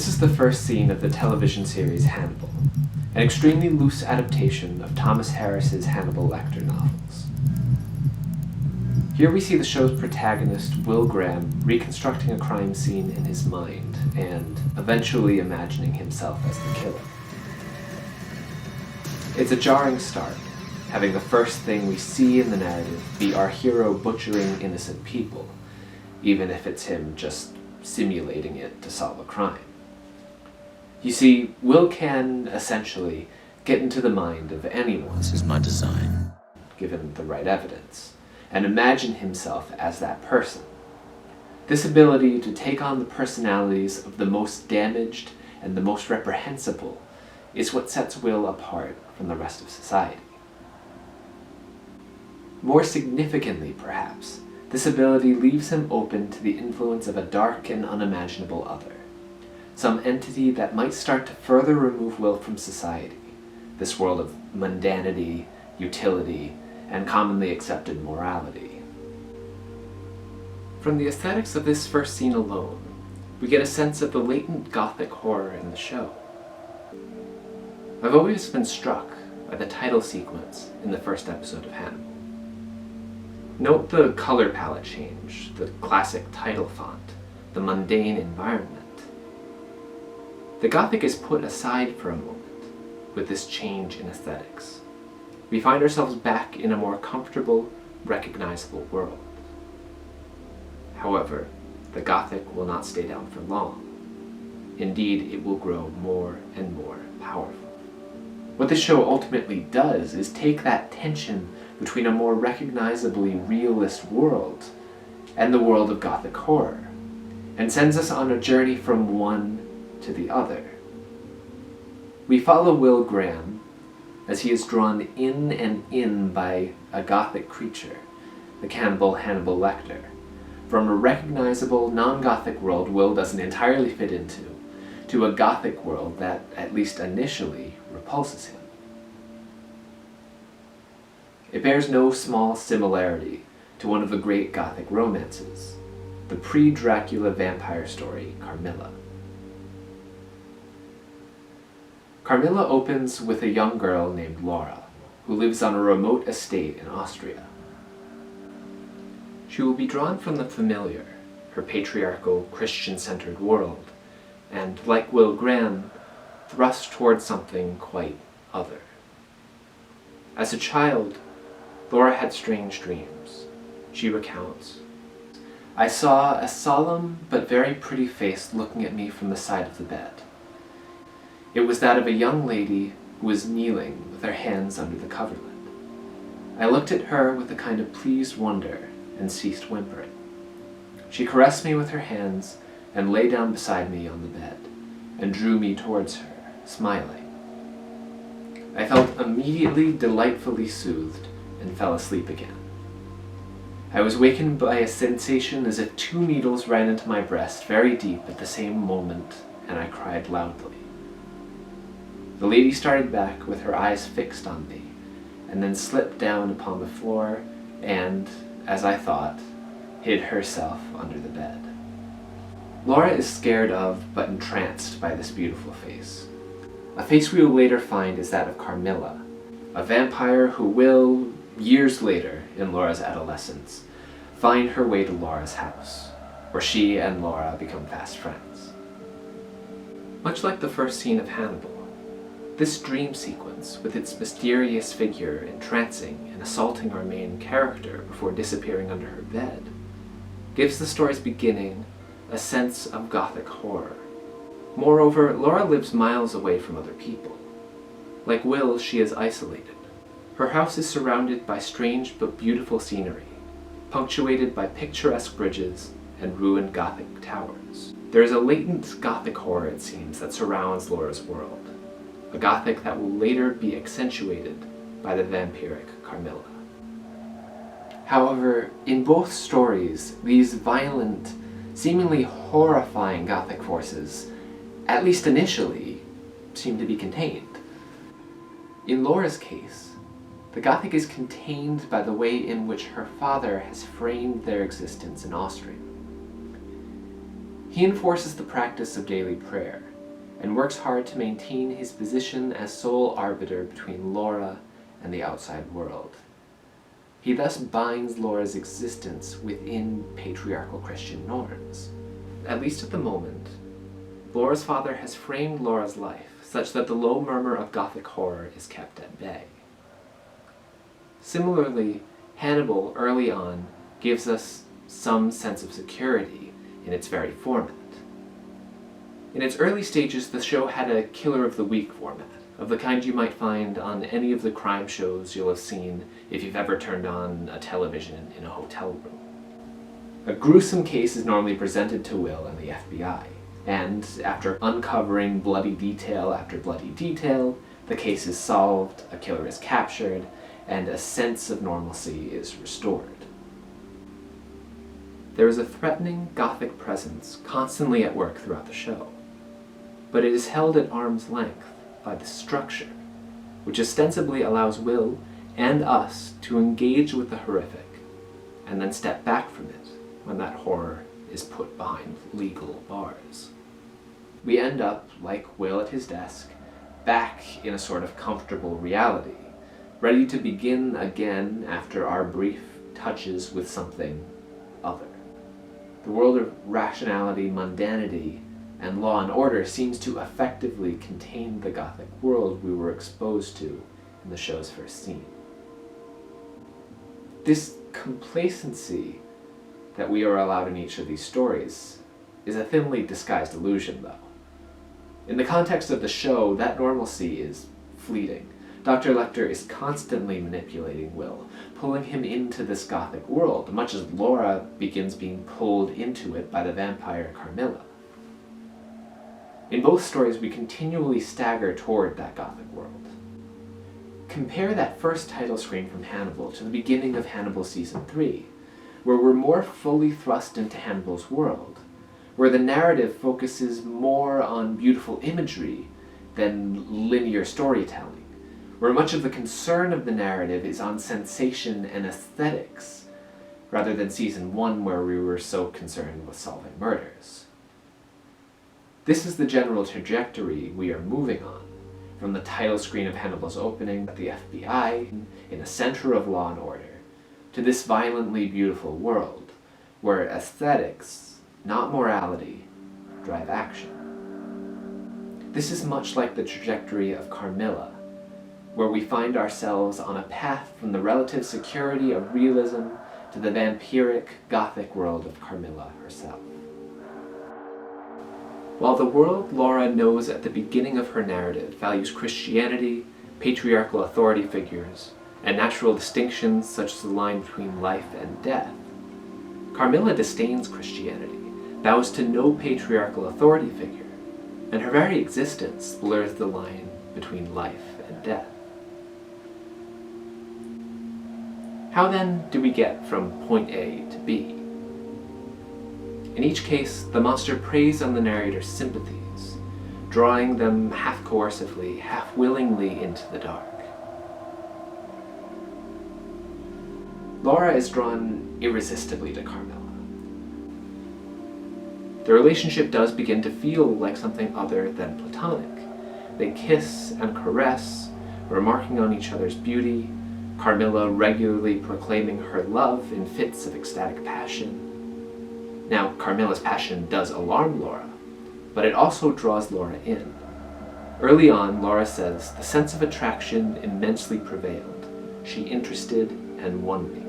This is the first scene of the television series Hannibal, an extremely loose adaptation of Thomas Harris's Hannibal Lecter novels. Here we see the show's protagonist, Will Graham, reconstructing a crime scene in his mind and eventually imagining himself as the killer. It's a jarring start, having the first thing we see in the narrative be our hero butchering innocent people, even if it's him just simulating it to solve a crime. You see, Will can, essentially, get into the mind of anyone. This is my design. Given the right evidence, and imagine himself as that person. This ability to take on the personalities of the most damaged and the most reprehensible is what sets Will apart from the rest of society. More significantly, perhaps, this ability leaves him open to the influence of a dark and unimaginable other, some entity that might start to further remove Will from society, this world of mundanity, utility, and commonly accepted morality. From the aesthetics of this first scene alone, we get a sense of the latent Gothic horror in the show. I've always been struck by the title sequence in the first episode of Hannibal. Note the color palette change, the classic title font, the mundane environment. The Gothic is put aside for a moment with this change in aesthetics. We find ourselves back in a more comfortable, recognizable world. However, the Gothic will not stay down for long. Indeed, it will grow more and more powerful. What this show ultimately does is take that tension between a more recognizably realist world and the world of Gothic horror, and sends us on a journey from one to the other. We follow Will Graham as he is drawn in and in by a Gothic creature, the cannibal Hannibal Lecter, from a recognizable non-Gothic world Will doesn't entirely fit into, to a Gothic world that, at least initially, repulses him. It bears no small similarity to one of the great Gothic romances, the pre-Dracula vampire story, Carmilla. Carmilla opens with a young girl named Laura, who lives on a remote estate in Austria. She will be drawn from the familiar, her patriarchal, Christian-centered world, and, like Will Graham, thrust towards something quite other. As a child, Laura had strange dreams. She recounts, "I saw a solemn but very pretty face looking at me from the side of the bed. It was that of a young lady who was kneeling with her hands under the coverlet. I looked at her with a kind of pleased wonder and ceased whimpering. She caressed me with her hands and lay down beside me on the bed and drew me towards her, smiling. I felt immediately delightfully soothed and fell asleep again. I was wakened by a sensation as if 2 needles ran into my breast very deep at the same moment, and I cried loudly. The lady started back with her eyes fixed on me, and then slipped down upon the floor and, as I thought, hid herself under the bed." Laura is scared of, but entranced by this beautiful face. A face we will later find is that of Carmilla, a vampire who will, years later, in Laura's adolescence, find her way to Laura's house, where she and Laura become fast friends. Much like the first scene of Hannibal, this dream sequence, with its mysterious figure entrancing and assaulting our main character before disappearing under her bed, gives the story's beginning a sense of Gothic horror. Moreover, Laura lives miles away from other people. Like Will, she is isolated. Her house is surrounded by strange but beautiful scenery, punctuated by picturesque bridges and ruined Gothic towers. There is a latent Gothic horror, it seems, that surrounds Laura's world, a Gothic that will later be accentuated by the vampiric Carmilla. However, in both stories, these violent, seemingly horrifying Gothic forces, at least initially, seem to be contained. In Laura's case, the Gothic is contained by the way in which her father has framed their existence in Austria. He enforces the practice of daily prayer, and works hard to maintain his position as sole arbiter between Laura and the outside world. He thus binds Laura's existence within patriarchal Christian norms. At least at the moment, Laura's father has framed Laura's life such that the low murmur of Gothic horror is kept at bay. Similarly, Hannibal early on gives us some sense of security in its very format. In its early stages, the show had a killer of the week format, of the kind you might find on any of the crime shows you'll have seen if you've ever turned on a television in a hotel room. A gruesome case is normally presented to Will and the FBI, and after uncovering bloody detail after bloody detail, the case is solved, a killer is captured, and a sense of normalcy is restored. There is a threatening Gothic presence constantly at work throughout the show, but it is held at arm's length by the structure, which ostensibly allows Will and us to engage with the horrific, and then step back from it when that horror is put behind legal bars. We end up, like Will at his desk, back in a sort of comfortable reality, ready to begin again after our brief touches with something other. The world of rationality, mundanity, and law and order seems to effectively contain the Gothic world we were exposed to in the show's first scene. This complacency that we are allowed in each of these stories is a thinly disguised illusion, though. In the context of the show, that normalcy is fleeting. Dr. Lecter is constantly manipulating Will, pulling him into this Gothic world, much as Laura begins being pulled into it by the vampire Carmilla. In both stories, we continually stagger toward that Gothic world. Compare that first title screen from Hannibal to the beginning of Hannibal Season 3, where we're more fully thrust into Hannibal's world, where the narrative focuses more on beautiful imagery than linear storytelling, where much of the concern of the narrative is on sensation and aesthetics, rather than Season 1 where we were so concerned with solving murders. This is the general trajectory we are moving on, from the title screen of Hannibal's opening at the FBI, in a center of law and order, to this violently beautiful world, where aesthetics, not morality, drive action. This is much like the trajectory of Carmilla, where we find ourselves on a path from the relative security of realism to the vampiric, Gothic world of Carmilla herself. While the world Laura knows at the beginning of her narrative values Christianity, patriarchal authority figures, and natural distinctions such as the line between life and death, Carmilla disdains Christianity, bows to no patriarchal authority figure, and her very existence blurs the line between life and death. How then do we get from point A to B? In each case, the monster preys on the narrator's sympathies, drawing them half coercively, half willingly into the dark. Laura is drawn irresistibly to Carmilla. The relationship does begin to feel like something other than platonic. They kiss and caress, remarking on each other's beauty, Carmilla regularly proclaiming her love in fits of ecstatic passion. Now, Carmilla's passion does alarm Laura, but it also draws Laura in. Early on, Laura says, "The sense of attraction immensely prevailed. She interested and won me."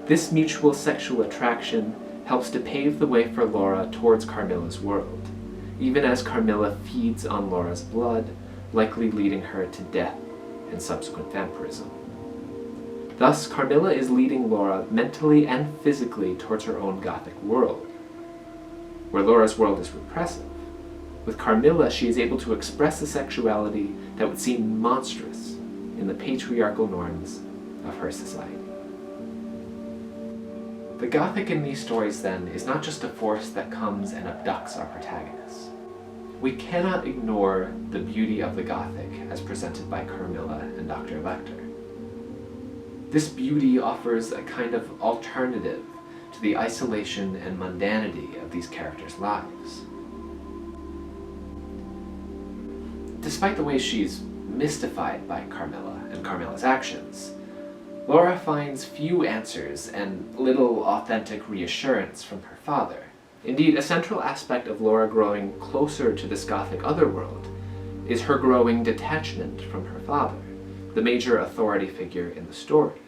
This mutual sexual attraction helps to pave the way for Laura towards Carmilla's world, even as Carmilla feeds on Laura's blood, likely leading her to death and subsequent vampirism. Thus, Carmilla is leading Laura mentally and physically towards her own Gothic world, where Laura's world is repressive. With Carmilla, she is able to express a sexuality that would seem monstrous in the patriarchal norms of her society. The Gothic in these stories, then, is not just a force that comes and abducts our protagonists. We cannot ignore the beauty of the Gothic as presented by Carmilla and Dr. Lecter. This beauty offers a kind of alternative to the isolation and mundanity of these characters' lives. despite the way she's mystified by Carmilla and Carmilla's actions, Laura finds few answers and little authentic reassurance from her father. Indeed, a central aspect of Laura growing closer to this Gothic otherworld is her growing detachment from her father, the major authority figure in the story,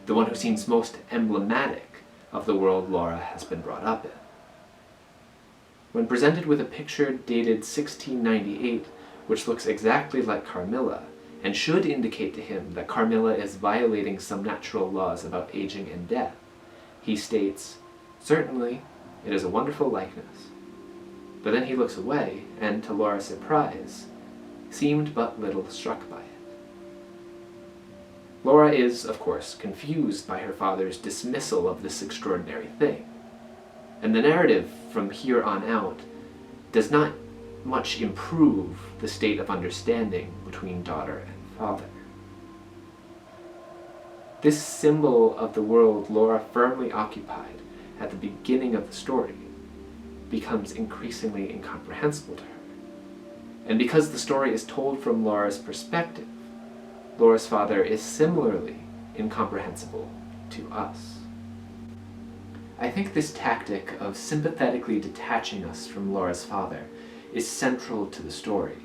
the one who seems most emblematic of the world Laura has been brought up in. When presented with a picture dated 1698, which looks exactly like Carmilla, and should indicate to him that Carmilla is violating some natural laws about aging and death, he states, "Certainly, it is a wonderful likeness." But then he looks away, and to Laura's surprise, seemed but little struck by it. Laura is, of course, confused by her father's dismissal of this extraordinary thing, and the narrative from here on out does not much improve the state of understanding between daughter and father. This symbol of the world Laura firmly occupied at the beginning of the story becomes increasingly incomprehensible to her. And because the story is told from Laura's perspective, Laura's father is similarly incomprehensible to us. I think this tactic of sympathetically detaching us from Laura's father is central to the story.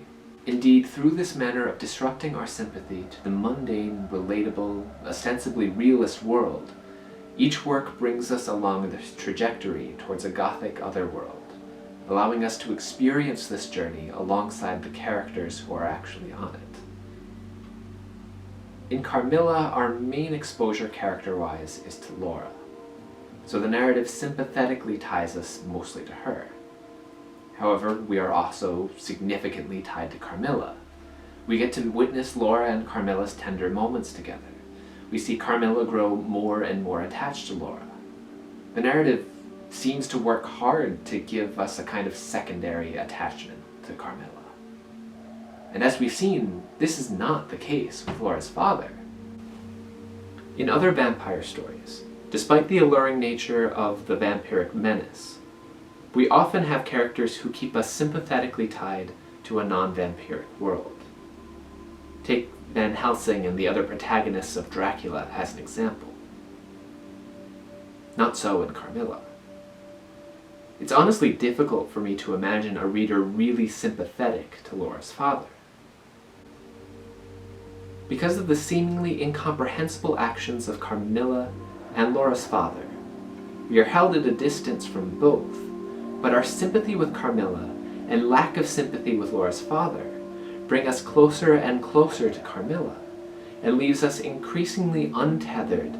Indeed, through this manner of disrupting our sympathy to the mundane, relatable, ostensibly realist world, each work brings us along this trajectory towards a Gothic otherworld, allowing us to experience this journey alongside the characters who are actually on it. In Carmilla, our main exposure character-wise is to Laura, so the narrative sympathetically ties us mostly to her. However, we are also significantly tied to Carmilla. We get to witness Laura and Carmilla's tender moments together. We see Carmilla grow more and more attached to Laura. The narrative seems to work hard to give us a kind of secondary attachment to Carmilla. And as we've seen, this is not the case with Laura's father. In other vampire stories, despite the alluring nature of the vampiric menace, we often have characters who keep us sympathetically tied to a non-vampiric world. Take Van Helsing and the other protagonists of Dracula as an example. Not so in Carmilla. It's honestly difficult for me to imagine a reader really sympathetic to Laura's father. Because of the seemingly incomprehensible actions of Carmilla and Laura's father, we are held at a distance from both, but our sympathy with Carmilla and lack of sympathy with Laura's father bring us closer and closer to Carmilla, and leaves us increasingly untethered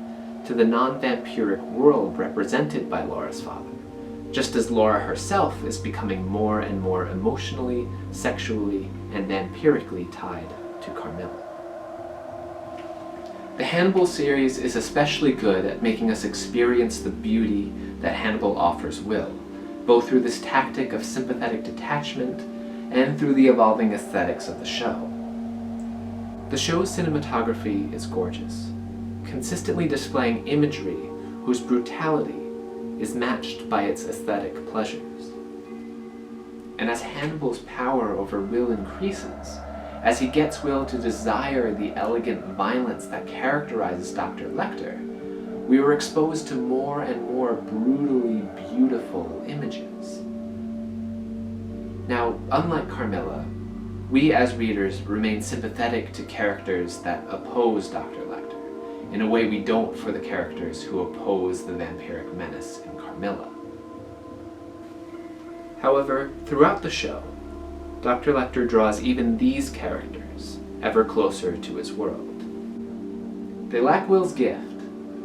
to the non-vampiric world represented by Laura's father, just as Laura herself is becoming more and more emotionally, sexually, and vampirically tied to Carmilla. The Hannibal series is especially good at making us experience the beauty that Hannibal offers Will, both through this tactic of sympathetic detachment and through the evolving aesthetics of the show. The show's cinematography is gorgeous, consistently displaying imagery whose brutality is matched by its aesthetic pleasures. And as Hannibal's power over Will increases, as he gets Will to desire the elegant violence that characterizes Dr. Lecter, we are exposed to more and more brutally beautiful images. Now, unlike Carmilla, we as readers remain sympathetic to characters that oppose Dr. Lecter, in a way we don't for the characters who oppose the vampiric menace in Carmilla. However, throughout the show, Dr. Lecter draws even these characters ever closer to his world. They lack Will's gift,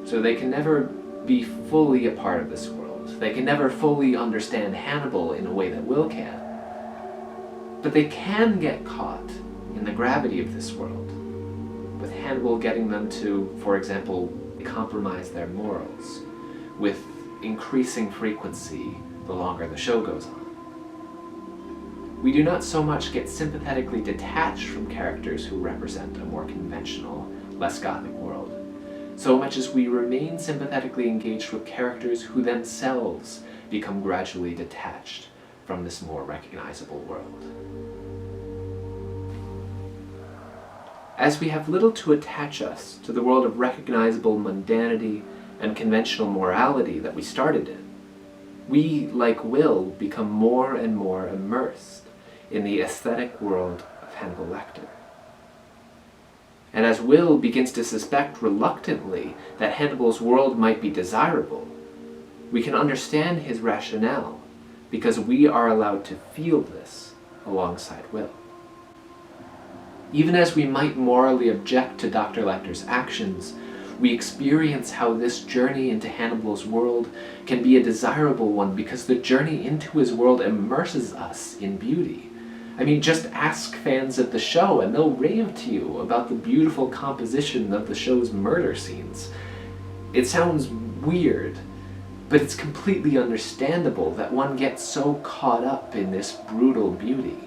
so they can never be fully a part of this world. They can never fully understand Hannibal in a way that Will can. But they can get caught in the gravity of this world, with Hannibal getting them to, for example, compromise their morals, with increasing frequency the longer the show goes on. We do not so much get sympathetically detached from characters who represent a more conventional, less Gothic world, so much as we remain sympathetically engaged with characters who themselves become gradually detached from this more recognizable world. as we have little to attach us to the world of recognizable mundanity and conventional morality that we started in, we, like Will, become more and more immersed in the aesthetic world of Hannibal Lecter. And as Will begins to suspect reluctantly that Hannibal's world might be desirable, we can understand his rationale because we are allowed to feel this alongside Will. Even as we might morally object to Dr. Lecter's actions, we experience how this journey into Hannibal's world can be a desirable one because the journey into his world immerses us in beauty. I mean, just ask fans of the show and they'll rave to you about the beautiful composition of the show's murder scenes. It sounds weird, but it's completely understandable that one gets so caught up in this brutal beauty.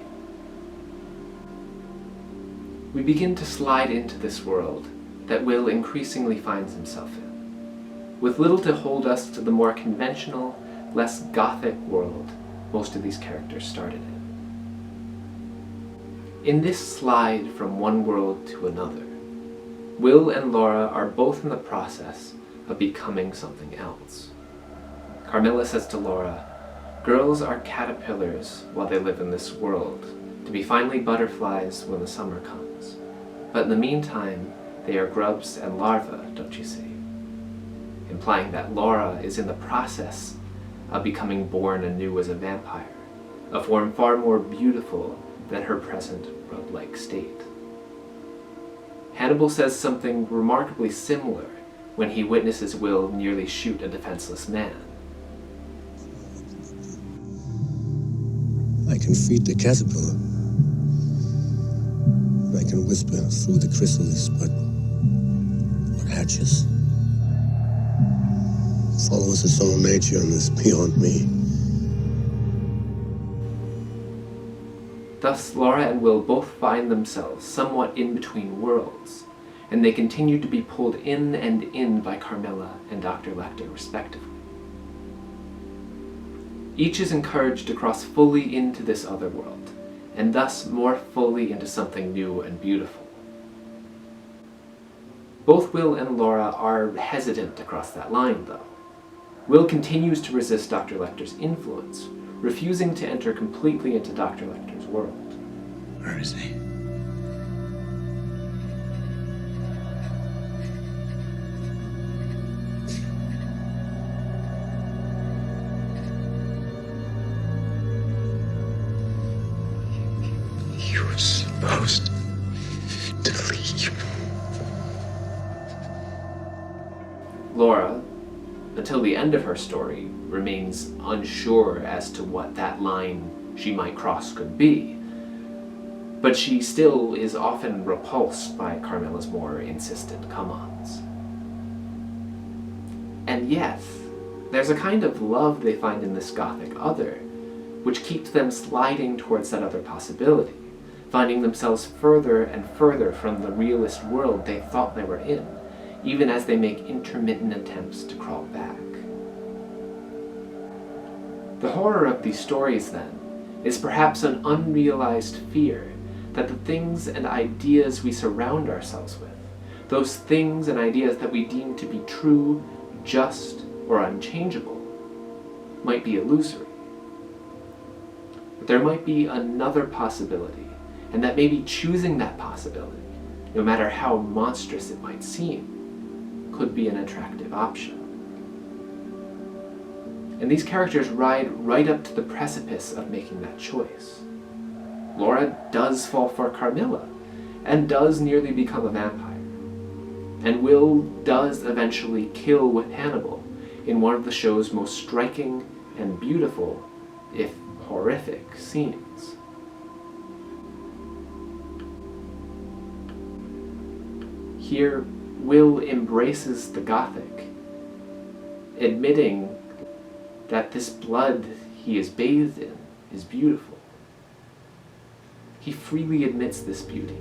We begin to slide into this world that Will increasingly finds himself in, with little to hold us to the more conventional, less Gothic world most of these characters started in. In this slide from one world to another, Will and Laura are both in the process of becoming something else. Carmilla says to Laura, "Girls are caterpillars while they live in this world, to be finally butterflies when the summer comes. But in the meantime, they are grubs and larvae, don't you see?" Implying that Laura is in the process of becoming born anew as a vampire, a form far more beautiful than her present grub-like state. Hannibal says something remarkably similar when he witnesses Will nearly shoot a defenseless man. I can feed the caterpillar. I can whisper through the chrysalis, but what hatches follows its own nature and is beyond me. Thus, Laura and Will both find themselves somewhat in between worlds, and they continue to be pulled in and in by Carmilla and Dr. Lecter, respectively. Each is encouraged to cross fully into this other world, and thus more fully into something new and beautiful. Both Will and Laura are hesitant to cross that line, though. Will continues to resist Dr. Lecter's influence, refusing to enter completely into Dr. Lecter's world. Where is he? You were supposed to leave. Laura, until the end of her story, remains unsure as to what that line she might cross could be, but she still is often repulsed by Carmilla's more insistent come-ons. And yet, there's a kind of love they find in this Gothic other, which keeps them sliding towards that other possibility, finding themselves further and further from the realist world they thought they were in, even as they make intermittent attempts to crawl back. The horror of these stories, then, is perhaps an unrealized fear that the things and ideas we surround ourselves with, those things and ideas that we deem to be true, just, or unchangeable, might be illusory. But there might be another possibility, and that maybe choosing that possibility, no matter how monstrous it might seem, could be an attractive option. And these characters ride right up to the precipice of making that choice. Laura does fall for Carmilla, and does nearly become a vampire. And Will does eventually kill with Hannibal in one of the show's most striking and beautiful, if horrific, scenes. Here, Will embraces the Gothic, admitting that this blood he is bathed in is beautiful. He freely admits this beauty,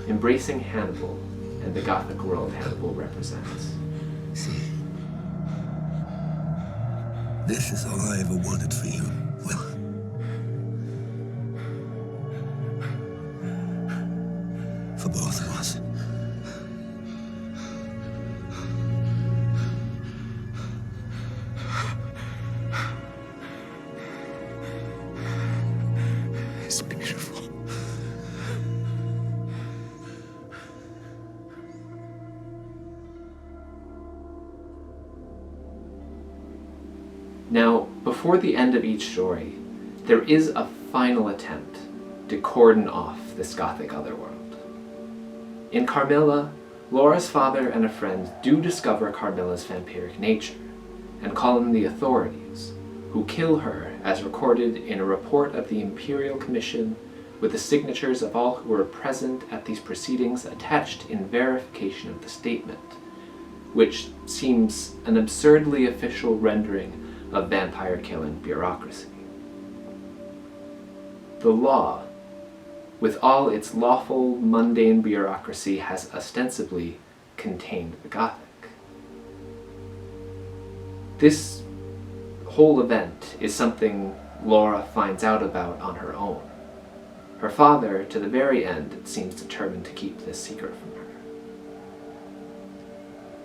embracing Hannibal and the Gothic world Hannibal represents. See, this is all I ever wanted for you, Will. For both of us. Now, before the end of each story, there is a final attempt to cordon off this Gothic otherworld. In Carmilla, Laura's father and a friend do discover Carmilla's vampiric nature and call in the authorities, who kill her as recorded in a report of the Imperial Commission with the signatures of all who were present at these proceedings attached in verification of the statement, which seems an absurdly official rendering of vampire-killing bureaucracy. The law, with all its lawful, mundane bureaucracy, has ostensibly contained the Gothic. This whole event is something Laura finds out about on her own. Her father, to the very end, seems determined to keep this secret from her.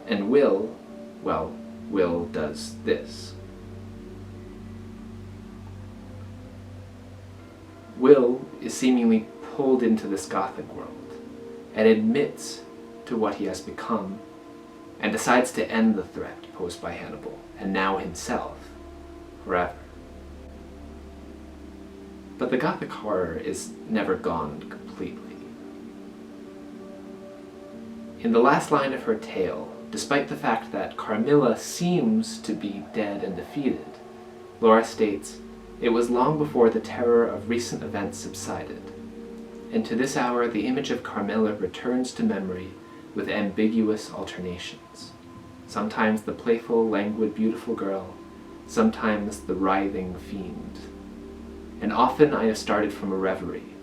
And Will does this. Will is seemingly pulled into this Gothic world and admits to what he has become and decides to end the threat posed by Hannibal, and now himself, forever. But the Gothic horror is never gone completely. In the last line of her tale, despite the fact that Carmilla seems to be dead and defeated, Laura states, "It was long before the terror of recent events subsided, and to this hour the image of Carmilla returns to memory with ambiguous alternations. Sometimes the playful, languid, beautiful girl, sometimes the writhing fiend. And often I have started from a reverie,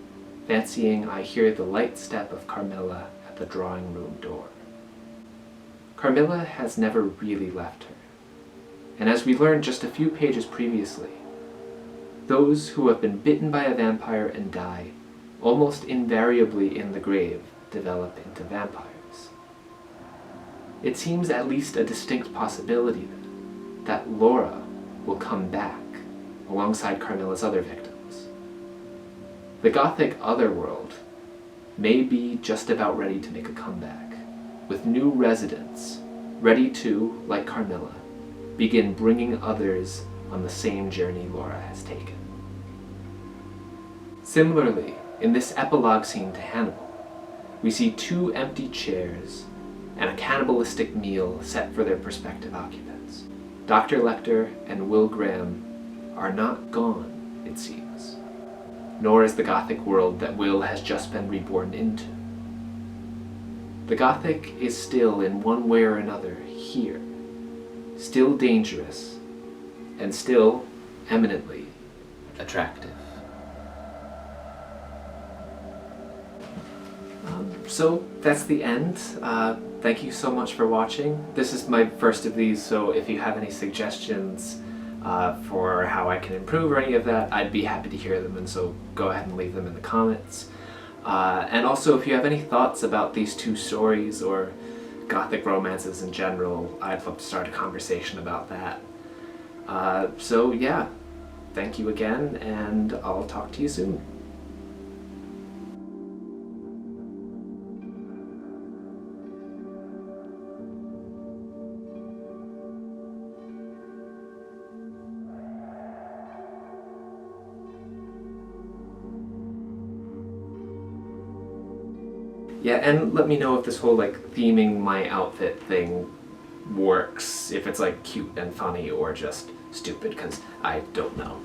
fancying I hear the light step of Carmilla at the drawing room door." Carmilla has never really left her, and as we learned just a few pages previously, those who have been bitten by a vampire and die, almost invariably in the grave, develop into vampires. It seems at least a distinct possibility then, that Laura will come back alongside Carmilla's other victims. The Gothic otherworld may be just about ready to make a comeback, with new residents ready to, like Carmilla, begin bringing others on the same journey Laura has taken. Similarly, in this epilogue scene to Hannibal, we see 2 empty chairs and a cannibalistic meal set for their prospective occupants. Dr. Lecter and Will Graham are not gone, it seems, nor is the Gothic world that Will has just been reborn into. The Gothic is still, in one way or another, here, still dangerous, and still eminently attractive. So that's the end. Thank you so much for watching. This is my first of these, so if you have any suggestions for how I can improve or any of that, I'd be happy to hear them, and so go ahead and leave them in the comments. And also, if you have any thoughts about these 2 stories or Gothic romances in general, I'd love to start a conversation about that. So yeah, thank you again, and I'll talk to you soon. Yeah, and let me know if this whole theming my outfit thing works, if it's cute and funny or just stupid, because I don't know.